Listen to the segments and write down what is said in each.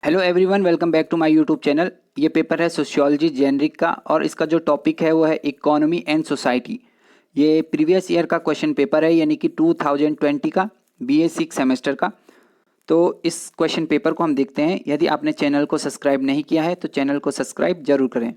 Hello everyone, welcome back to my YouTube channel. ये paper है sociology generic का और इसका जो टॉपिक है वो है इकोनॉमी एंड सोसाइटी। ये प्रीवियस ईयर का क्वेश्चन पेपर है, यानी कि 2020 का BA 6 सेमेस्टर का। तो इस क्वेश्चन पेपर को हम देखते हैं। यदि आपने चैनल को सब्सक्राइब नहीं किया है तो चैनल को सब्सक्राइब जरूर करें।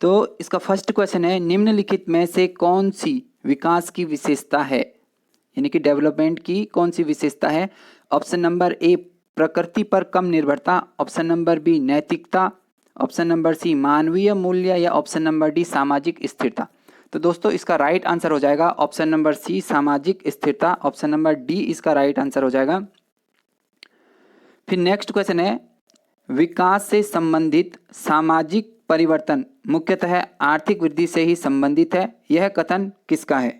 तो इसका फर्स्ट क्वेश्चन है, निम्नलिखित में से कौन सी विकास की विशेषता है, यानी कि डेवलपमेंट की कौन सी विशेषता है। ऑप्शन नंबर ए प्रकृति पर कम निर्भरता, ऑप्शन नंबर बी नैतिकता, ऑप्शन नंबर सी मानवीय मूल्य या ऑप्शन नंबर डी सामाजिक स्थिरता। तो दोस्तों इसका राइट आंसर हो जाएगा ऑप्शन नंबर सी सामाजिक स्थिरता। ऑप्शन नंबर डी इसका राइट आंसर हो जाएगा। फिर नेक्स्ट क्वेश्चन है, विकास से संबंधित सामाजिक परिवर्तन मुख्यतः आर्थिक वृद्धि से ही संबंधित है, यह कथन किसका है।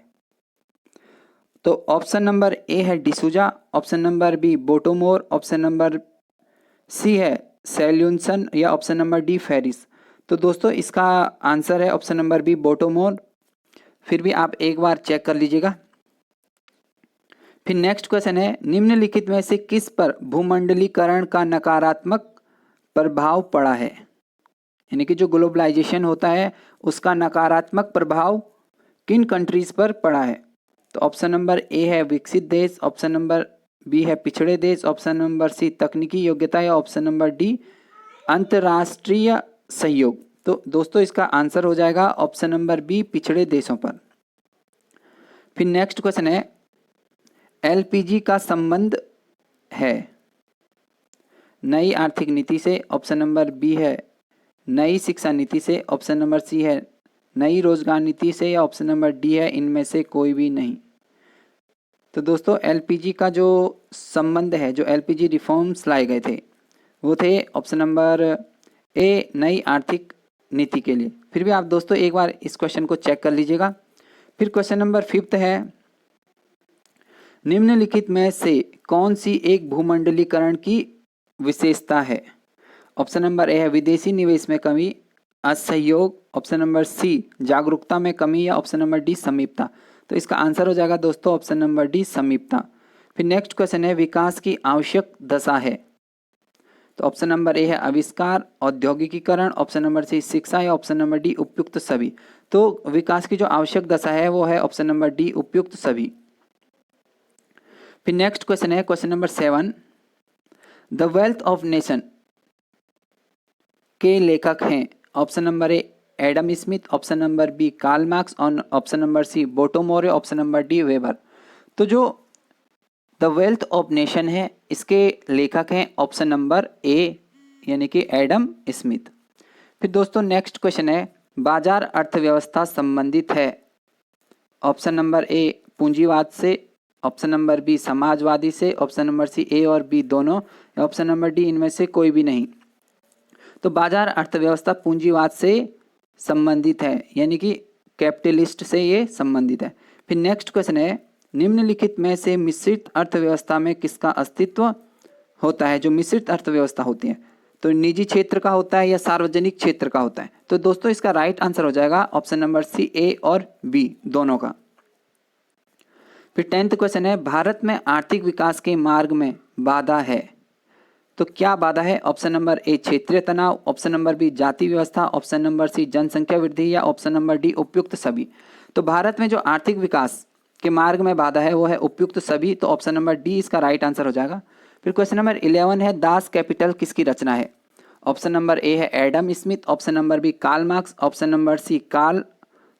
तो ऑप्शन नंबर ए है D'Souza, option number B Bottomore, option number C है सैल्यूनसन या ऑप्शन नंबर डी फेरिस। तो दोस्तों इसका आंसर है ऑप्शन नंबर बी बोटोमोर। फिर भी आप एक बार चेक कर लीजिएगा। फिर नेक्स्ट क्वेश्चन है, निम्नलिखित में से किस पर भूमंडलीकरण का नकारात्मक प्रभाव पड़ा है, यानी कि जो ग्लोबलाइजेशन होता है उसका नकारात्मक प्रभाव किन कंट्रीज पर पड़ा है। तो ऑप्शन नंबर ए है विकसित देश, ऑप्शन नंबर बी है पिछड़े देश, ऑप्शन नंबर सी तकनीकी योग्यता या ऑप्शन नंबर डी अंतर्राष्ट्रीय सहयोग। तो दोस्तों इसका आंसर हो जाएगा ऑप्शन नंबर बी पिछड़े देशों पर। फिर नेक्स्ट क्वेश्चन है, LPG का संबंध है नई आर्थिक नीति से, ऑप्शन नंबर बी है नई शिक्षा नीति से, ऑप्शन नंबर सी है नई रोजगार नीति से या ऑप्शन नंबर डी है इनमें से कोई भी नहीं। तो दोस्तों LPG का जो संबंध है, जो LPG रिफॉर्म्स लाए गए थे वो थे ऑप्शन नंबर ए नई आर्थिक नीति के लिए। फिर भी आप दोस्तों एक बार इस क्वेश्चन को चेक कर लीजिएगा। फिर क्वेश्चन नंबर 5 है, निम्नलिखित में से कौन सी एक भूमंडलीकरण की विशेषता है। ऑप्शन नंबर ए है विदेशी निवेश में कमी, असहयोग, ऑप्शन नंबर सी जागरूकता में कमी या ऑप्शन नंबर डी समीपता। तो इसका आंसर हो जाएगा दोस्तों ऑप्शन नंबर डी समीपता। फिर नेक्स्ट क्वेश्चन है, विकास की आवश्यक दशा है। तो ऑप्शन नंबर ए है आविष्कार, औद्योगिकीकरण, ऑप्शन नंबर सी शिक्षा या ऑप्शन नंबर डी उपयुक्त सभी। तो विकास की जो आवश्यक दशा है वो है ऑप्शन नंबर डी उपयुक्त सभी। फिर नेक्स्ट क्वेश्चन है question number 7, the wealth of nation के लेखक हैं। Option number A Adam Smith, option number B Karl Marx और option number C Bottomore, option number D Weber. तो जो द वेल्थ ऑफ नेशन है इसके लेखक हैं ऑप्शन नंबर ए यानी कि एडम स्मिथ। फिर दोस्तों नेक्स्ट क्वेश्चन है, बाजार अर्थव्यवस्था संबंधित है। ऑप्शन नंबर ए पूंजीवाद से, ऑप्शन नंबर बी समाजवादी से, ऑप्शन नंबर सी ए और बी दोनों, ऑप्शन नंबर डी इनमें से कोई भी नहीं। तो बाजार अर्थव्यवस्था पूंजीवाद से संबंधित है, यानी कि कैपिटलिस्ट से ये संबंधित है। फिर नेक्स्ट क्वेश्चन है, निम्नलिखित में से मिश्रित अर्थव्यवस्था में किसका अस्तित्व होता है। जो मिश्रित अर्थव्यवस्था होती है तो निजी क्षेत्र का होता है या सार्वजनिक क्षेत्र का होता है। तो दोस्तों इसका राइट आंसर हो जाएगा ऑप्शन नंबर सी ए और बी दोनों का। फिर 10th क्वेश्चन है, भारत में आर्थिक विकास के मार्ग में बाधा है। तो क्या बाधा है। ऑप्शन नंबर ए क्षेत्रीय तनाव, ऑप्शन नंबर बी जाति व्यवस्था, ऑप्शन नंबर सी जनसंख्या वृद्धि या ऑप्शन नंबर डी उपयुक्त सभी। तो भारत में जो आर्थिक विकास के मार्ग में बाधा है वो है उपयुक्त सभी। तो ऑप्शन नंबर डी इसका राइट आंसर हो जाएगा। फिर क्वेश्चन नंबर 11 है, दास कैपिटल किसकी रचना है। ऑप्शन नंबर ए है Adam Smith, option number B Karl Marx, option number C Karl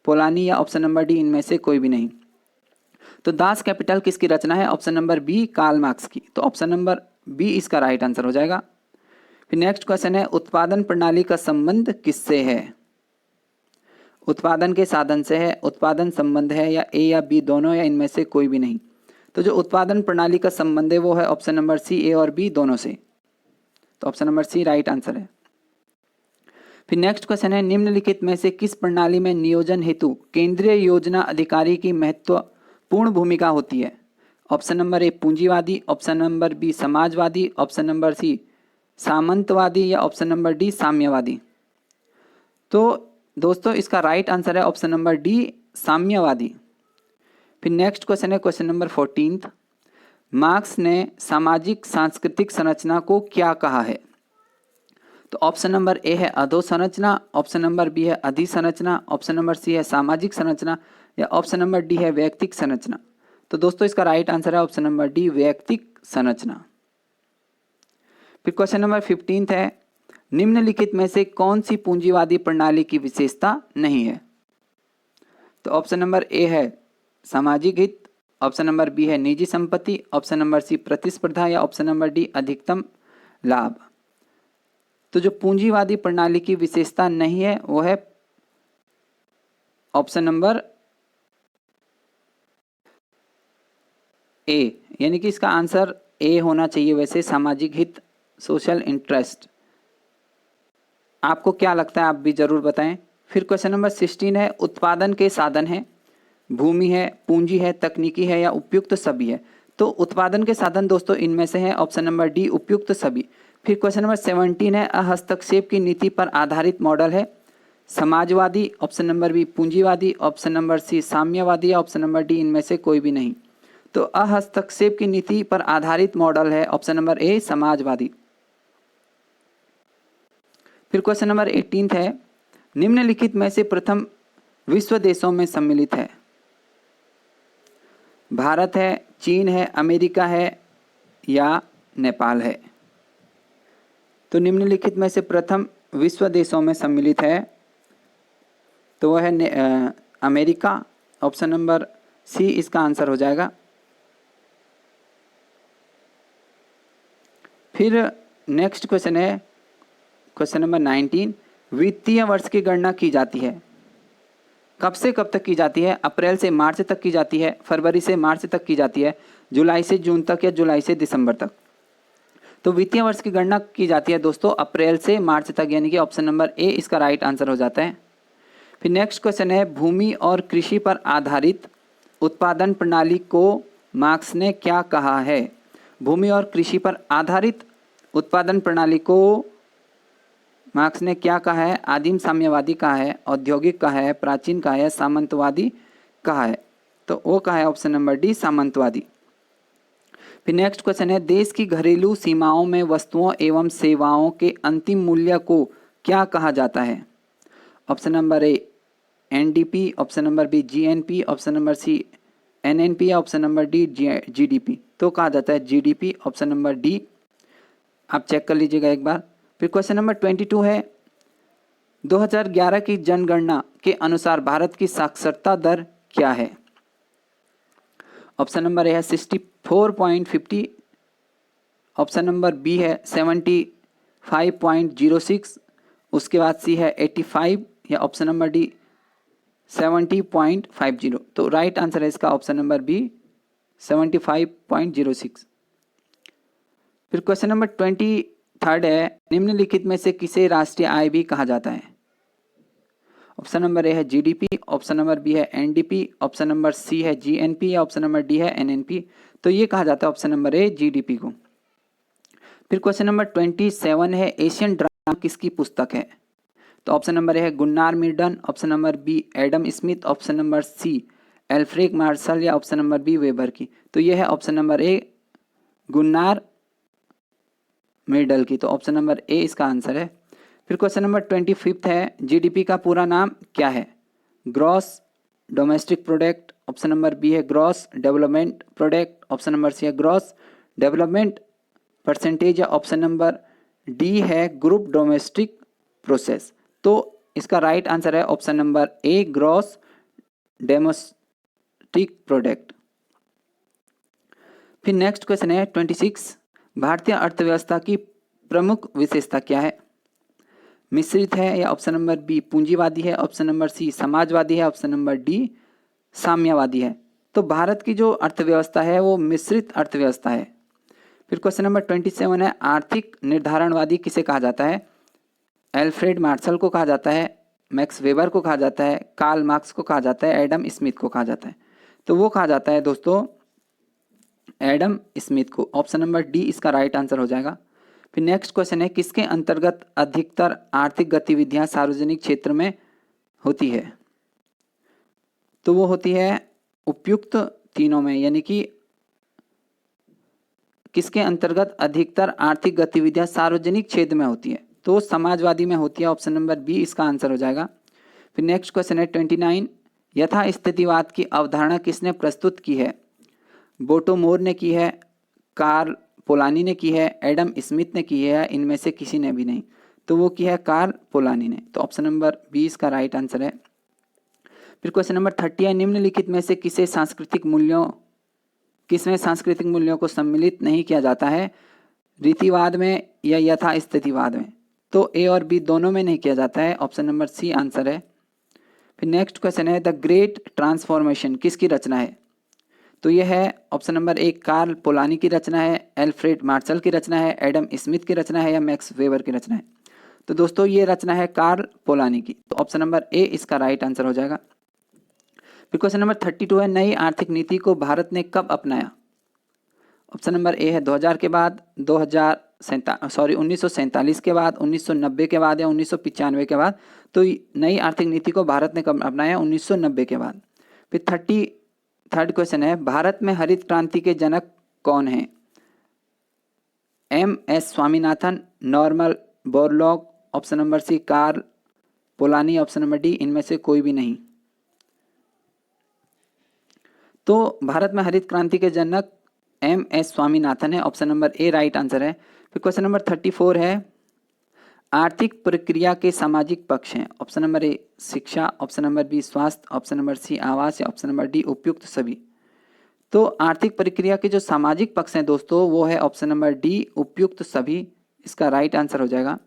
Polanyi या ऑप्शन नंबर डी इनमें से कोई भी नहीं। तो दास कैपिटल किसकी रचना है। Option number B Karl Marx की। तो ऑप्शन नंबर बी इसका राइट आंसर हो जाएगा। फिर नेक्स्ट क्वेश्चन है, उत्पादन प्रणाली का संबंध किससे है। उत्पादन के साधन से है, उत्पादन संबंध है या ए या बी दोनों या इनमें से कोई भी नहीं। तो जो उत्पादन प्रणाली का संबंध है वो है ऑप्शन नंबर सी ए और बी दोनों से। तो option number C right answer है। फिर नेक्स्ट क्वेश्चन है, निम्नलिखित में से किस प्रणाली में नियोजन हेतु केंद्रीय योजना अधिकारी की महत्वपूर्ण भूमिका होती है। ऑप्शन नंबर ए पूंजीवादी, ऑप्शन नंबर बी समाजवादी, ऑप्शन नंबर सी सामंतवादी या ऑप्शन नंबर डी साम्यवादी। तो दोस्तों इसका राइट आंसर है ऑप्शन नंबर डी साम्यवादी। फिर नेक्स्ट क्वेश्चन है क्वेश्चन नंबर 14, मार्क्स ने सामाजिक सांस्कृतिक संरचना को क्या कहा है? तो ऑप्शन नंबर ए है अधोसंरचना, ऑप्शन नंबर बी है अधिसंरचना, ऑप्शन नंबर सी है सामाजिक संरचना या ऑप्शन नंबर डी है वैयक्तिक संरचना। तो दोस्तों इसका राइट आंसर है ऑप्शन नंबर डी, वैयक्तिक संरचना। फिर क्वेश्चन नंबर 15 है, निम्नलिखित में से कौन सी पूंजीवादी प्रणाली की विशेषता नहीं है? तो ऑप्शन नंबर ए है सामाजिक हित, ऑप्शन नंबर बी है निजी संपत्ति, ऑप्शन नंबर सी प्रतिस्पर्धा या ऑप्शन नंबर डी अधिकतम लाभ। तो जो पूंजीवादी प्रणाली की विशेषता नहीं है वो है ऑप्शन नंबर ए, यानी कि इसका आंसर ए होना चाहिए वैसे, सामाजिक हित, सोशल इंटरेस्ट। आपको क्या लगता है, आप भी जरूर बताएं। फिर क्वेश्चन नंबर 16 है, उत्पादन के साधन है, भूमि है, पूंजी है, तकनीकी है या उपयुक्त सभी है? तो उत्पादन के साधन दोस्तों इनमें से है ऑप्शन नंबर डी, उपयुक्त सभी। फिर क्वेश्चन नंबर 17 है, हस्तक्षेप की नीति पर आधारित मॉडल है, समाजवादी, ऑप्शन नंबर बी पूंजीवादी, ऑप्शन नंबर सी साम्यवादी या ऑप्शन नंबर डी इनमें से कोई भी नहीं। तो हस्तक्षेप की नीति पर आधारित मॉडल है ऑप्शन नंबर ए, समाजवादी। फिर क्वेश्चन नंबर 18 है, निम्नलिखित में से प्रथम विश्व देशों में सम्मिलित है? भारत है, चीन है, अमेरिका है या नेपाल है? तो निम्नलिखित में से प्रथम विश्व देशों में सम्मिलित है तो वह है अमेरिका, ऑप्शन नंबर सी इसका आंसर हो जाएगा। फिर नेक्स्ट क्वेश्चन है क्वेश्चन नंबर 19, वित्तीय वर्ष की गणना की जाती है, कब से कब तक की जाती है? अप्रैल से मार्च तक की जाती है, फरवरी से मार्च तक की जाती है, जुलाई से जून तक या जुलाई से दिसंबर तक? तो वित्तीय वर्ष की गणना की जाती है दोस्तों अप्रैल से मार्च तक, यानी कि ऑप्शन नंबर ए इसका राइट आंसर हो जाता है। फिर नेक्स्ट क्वेश्चन है, भूमि और कृषि पर आधारित उत्पादन प्रणाली को मार्क्स ने क्या कहा है? भूमि और कृषि पर आधारित उत्पादन प्रणाली को मार्क्स ने क्या कहा है? आदिम साम्यवादी कहा है, औद्योगिक कहा है, प्राचीन कहा है, सामंतवादी कहा है? तो वो कहा है ऑप्शन नंबर डी, सामंतवादी। फिर नेक्स्ट क्वेश्चन है, देश की घरेलू सीमाओं में वस्तुओं एवं सेवाओं के अंतिम मूल्य को क्या कहा जाता है? Option number A NDP, option number B GNP, option number C NNP या ऑप्शन नंबर डी जीडीपी? तो कहा जाता है जीडीपी, ऑप्शन नंबर डी, आप चेक कर लीजिएगा एक बार। फिर क्वेश्चन नंबर 22 है, 2011 की जनगणना के अनुसार भारत की साक्षरता दर क्या है? ऑप्शन नंबर ए है 64.50, ऑप्शन नंबर बी है 75.06, उसके बाद सी है 85 या ऑप्शन नंबर डी 70.50। तो राइट आंसर है इसका ऑप्शन नंबर बी, 75.06। फिर क्वेश्चन नंबर 23 है, निम्नलिखित में से किसे राष्ट्रीय आय भी कहा जाता है? ऑप्शन नंबर ए है जीडीपी, ऑप्शन नंबर बी है एनडीपी, ऑप्शन नंबर सी है जीएनपी या ऑप्शन नंबर डी है एनएनपी? तो ये कहा जाता है ऑप्शन नंबर ए, जीडीपी को। फिर क्वेश्चन नंबर 27 है, एशियन ड्रामा किसकी पुस्तक है? तो ऑप्शन नंबर ए है Gunnar Myrdal, option number B Adam Smith, option number C Alfred Marshall या ऑप्शन नंबर बी वेबर की? तो ये है option number A, Gunnar Myrdal की। तो ऑप्शन नंबर ए इसका आंसर है। फिर क्वेश्चन नंबर 25 है, जीडीपी का पूरा नाम क्या है? Gross domestic product, option number B है gross development product, option number C है ग्रॉस डेवलपमेंट परसेंटेज या ऑप्शन नंबर डी है ग्रुप डोमेस्टिक प्रोसेस? तो इसका राइट आंसर है option number A, gross domestic product. फिर नेक्स्ट क्वेश्चन है 26, भारतीय अर्थव्यवस्था की प्रमुख विशेषता क्या है? मिश्रित है या ऑप्शन नंबर बी पूंजीवादी है, ऑप्शन नंबर सी समाजवादी है, ऑप्शन नंबर डी साम्यवादी है? तो भारत की जो अर्थव्यवस्था है वो मिश्रित अर्थव्यवस्था है। फिर क्वेश्चन नंबर 27 है, आर्थिक निर्धारणवादी किसे कहा जाता है? एल्फ्रेड मार्शल को कहा जाता है, मैक्स वेबर को कहा जाता है, कार्ल मार्क्स को कहा जाता है, एडम स्मिथ को कहा जाता है? तो वो कहा जाता है दोस्तों एडम स्मिथ को। ऑप्शन नंबर डी इसका राइट आंसर हो जाएगा। फिर नेक्स्ट क्वेश्चन है, किसके अंतर्गत अधिकतर आर्थिक गतिविधियां सार्वजनिक क्षेत्र में होती है? तो वो होती है उपयुक्त तीनों में, यानी कि किसके अंतर्गत अधिकतर आर्थिक गतिविधियां सार्वजनिक क्षेत्र में होती है? तो समाजवादी में होती है। ऑप्शन नंबर बी इसका आंसर हो जाएगा। फिर नेक्स्ट क्वेश्चन है 29, यथास्थितिवाद की अवधारणा किसने प्रस्तुत की है? बोटोमोर ने की है, कार्ल पोलानी ने की है, एडम स्मिथ ने की है, इनमें से किसी ने भी नहीं। तो वो की है कार्ल पोलानी ने। तो ऑप्शन नंबर 20 का राइट आंसर है। फिर क्वेश्चन नंबर 30 है, निम्नलिखित में से किसमें सांस्कृतिक मूल्यों को सम्मिलित नहीं किया जाता है? रीतिवाद में या यथास्थितिवाद में? तो ए और बी दोनों में नहीं किया जाता है। ऑप्शन नंबर सी आंसर है। फिर नेक्स्ट क्वेश्चन है, द ग्रेट ट्रांसफॉर्मेशन किसकी रचना है? तो यह है ऑप्शन नंबर एक कार्ल पोलानी की रचना है, एल्फ्रेड मार्शल की रचना है, एडम स्मिथ की रचना है या मैक्स वेबर की रचना है? तो दोस्तों ये रचना है कार्ल पोलानी की। तो ऑप्शन नंबर ए इसका राइट आंसर हो जाएगा। फिर क्वेश्चन नंबर 32 है, नई आर्थिक नीति को भारत ने कब अपनाया? ऑप्शन नंबर ए है 2000 के बाद, 1947 के बाद, 1990 के बाद या 1995 के बाद। तो नई आर्थिक नीति को भारत ने कब अपनाया? 1990 के बाद। फिर 33rd क्वेश्चन है, भारत में हरित क्रांति के जनक कौन हैं? M S. Swaminathan, Norman Borlaug, option number C Karl Polanyi, option number D इनमें से कोई भी नहीं। तो भारत में हरित क्रांति के जनक एम.एस. स्वामीनाथन है। ऑप्शन नंबर ए राइट आंसर है। फिर क्वेश्चन नंबर 34 है, आर्थिक प्रक्रिया के सामाजिक पक्ष हैं। ऑप्शन नंबर ए शिक्षा, ऑप्शन नंबर बी स्वास्थ्य, ऑप्शन नंबर सी आवास या ऑप्शन नंबर डी उपयुक्त सभी। तो आर्थिक प्रक्रिया के जो सामाजिक पक्ष हैं दोस्तों वो है ऑप्शन नंबर डी उपयुक्त सभी, इसका राइट आंसर हो जाएगा।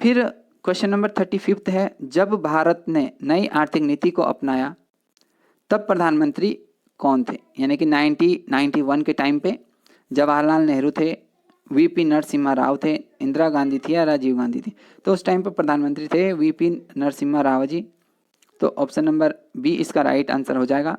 फिर क्वेश्चन नंबर 35 है, जब भारत ने नई आर्थिक नीति को अपनाया तब प्रधानमंत्री कौन थे? यानी कि 1991 के टाइम पे जवाहरलाल नेहरू थे, वीपी नरसिम्हा राव थे, इंदिरा गांधी थी या राजीव गांधी थी? तो उस टाइम पर प्रधानमंत्री थे वीपी नरसिम्हा राव जी। तो ऑप्शन नंबर बी इसका राइट आंसर हो जाएगा।